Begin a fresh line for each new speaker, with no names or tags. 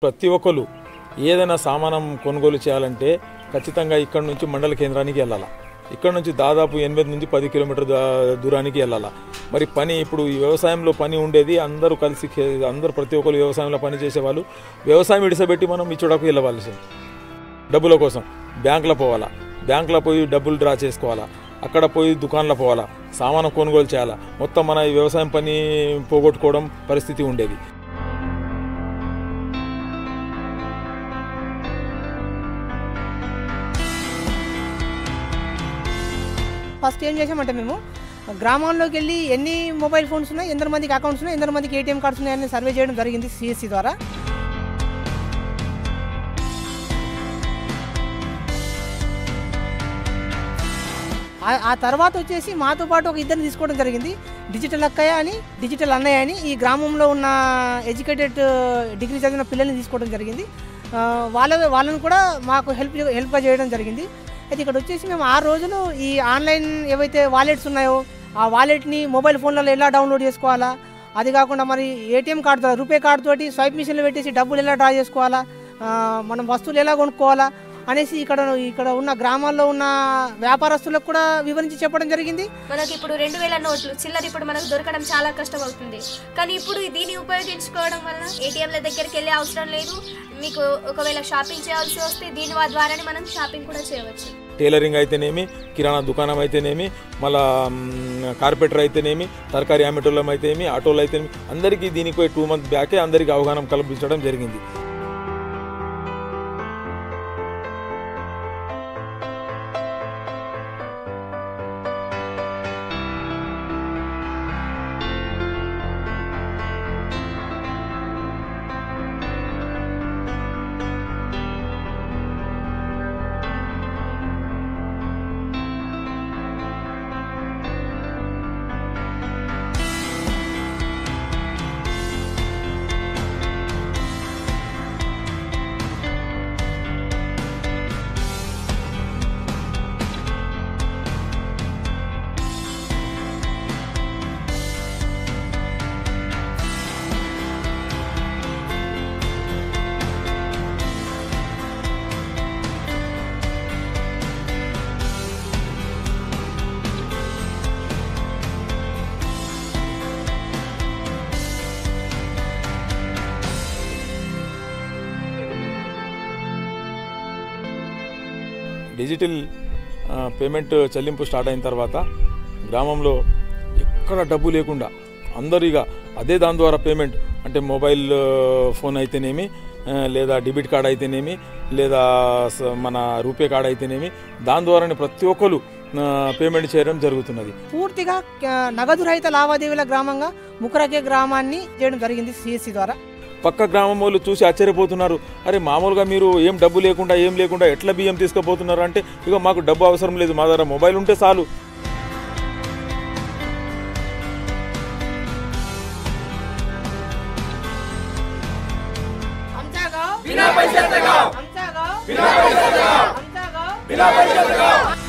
ప్రతి ఒక్కరు ఏదైనా సామానం కొనుగోలు చేయాలంటే ఖచ్చితంగా ఇక్కడ నుంచి మండల కేంద్రానికి వెళ్ళాలి. ఇక్కడ నుంచి దాదాపు 8 నుంచి 10 కిలోమీటర్ దూరానికి వెళ్ళాలి. మరి పని ఇప్పుడు ఈ వ్యవసాయంలో పని ఉండేది, అందరూ కలిసి అందరూ ప్రతి ఒక్కరు వ్యవసాయంలో పని చేసేవాళ్ళు. వ్యవసాయం ఇడిసబెట్టి మనం ఇచ్చోడకు వెళ్ళవలసి డబ్బుల కోసం బ్యాంకులో పోవాలా, బ్యాంకులో పోయి డబ్బులు డ్రా చేసుకోవాలా, అక్కడ పోయి దుకాణంలో పోవాలా, సామాను కొనుగోలు చేయాలా. మొత్తం మన ఈ వ్యవసాయం పని పోగొట్టుకోవడం పరిస్థితి ఉండేది.
ఫస్ట్ ఏం చేసామంటే మేము గ్రామాల్లోకి వెళ్ళి ఎన్ని మొబైల్ ఫోన్స్ ఉన్నాయి, ఎంతమందికి అకౌంట్స్ ఉన్నాయి, ఎంతమందికి ఏటీఎం కార్డ్స్ ఉన్నాయని సర్వే చేయడం జరిగింది సిఎస్సి ద్వారా. ఆ తర్వాత వచ్చేసి మాతో పాటు ఒక ఇద్దరిని తీసుకోవడం జరిగింది. డిజిటల్ అక్కయ్య అని, డిజిటల్ అన్నయ్య అని ఈ గ్రామంలో ఉన్న ఎడ్యుకేటెడ్ డిగ్రీ చదివిన పిల్లల్ని తీసుకోవడం జరిగింది. వాళ్ళని కూడా మాకు హెల్ప్గా చేయడం జరిగింది. అయితే ఇక్కడ వచ్చేసి మేము 6 రోజులు ఈ ఆన్లైన్ ఏవైతే వాలెట్స్ ఉన్నాయో ఆ వాలెట్ని మొబైల్ ఫోన్లలో ఎలా డౌన్లోడ్ చేసుకోవాలా, అది కాకుండా మరి ఏటీఎం కార్డు రూపే కార్డు తోటి స్వైప్ మిషన్లో పెట్టేసి డబ్బులు ఎలా డ్రా చేసుకోవాలా, మనం వస్తువులు ఎలా కొనుక్కోవాలా అనేసి ఇక్కడ ఉన్న గ్రామాల్లో ఉన్న వ్యాపారస్తులకు కూడా వివరించి చెప్పడం జరిగింది.
మనకి ఇప్పుడు 2000 నోట్లు చిల్లర ఇప్పుడు మనకు దొరకడం చాలా కష్టం అవుతుంది. కానీ ఇప్పుడు దీన్ని ఉపయోగించుకోవడం వల్ల ఏటీఎంల దగ్గరికి వెళ్ళే అవసరం లేదు. మీకు ఒకవేళ షాపింగ్ చేయాల్సి వస్తే దీని ద్వారానే మనం షాపింగ్ కూడా చేయవచ్చు.
టైలరింగ్ అయితేనేమి, కిరాణా దుకాణం అయితేనేమి, మళ్ళా కార్పెంటర్ అయితేనేమి, తరకారీ అమ్మేటోళ్ళం అయితేనేమి, ఆటోలు అయితేనేమి, అందరికీ దీనికి 2 మంత్స్ బ్యాకే అందరికీ అవగాహన కల్పించడం జరిగింది. డిజిటల్ పేమెంట్ చెల్లింపు స్టార్ట్ అయిన తర్వాత గ్రామంలో ఎక్కడ డబ్బు లేకుండా అందరూ ఇక అదే దాని ద్వారా పేమెంట్ అంటే మొబైల్ ఫోన్ అయితేనేమి, లేదా డెబిట్ కార్డ్ అయితేనేమి, లేదా మన రూపే కార్డ్ అయితేనేమి, దాని ద్వారానే ప్రతి ఒక్కరు పేమెంట్ చేయడం జరుగుతున్నది.
పూర్తిగా నగదు రహిత లావాదేవీల గ్రామంగా ముకరకే గ్రామాన్ని చేయడం జరిగింది సిఎస్సి ద్వారా.
పక్క గ్రామం వాళ్ళు చూసి ఆశ్చర్యపోతున్నారు. అరే మామూలుగా మీరు ఏం డబ్బు లేకుండా ఏం లేకుండా ఎట్లా బియ్యం తీసుకుపోతున్నారు అంటే, ఇక మాకు డబ్బు అవసరం లేదు, మా దగ్గర మొబైల్ ఉంటే చాలు.
बिना पैसे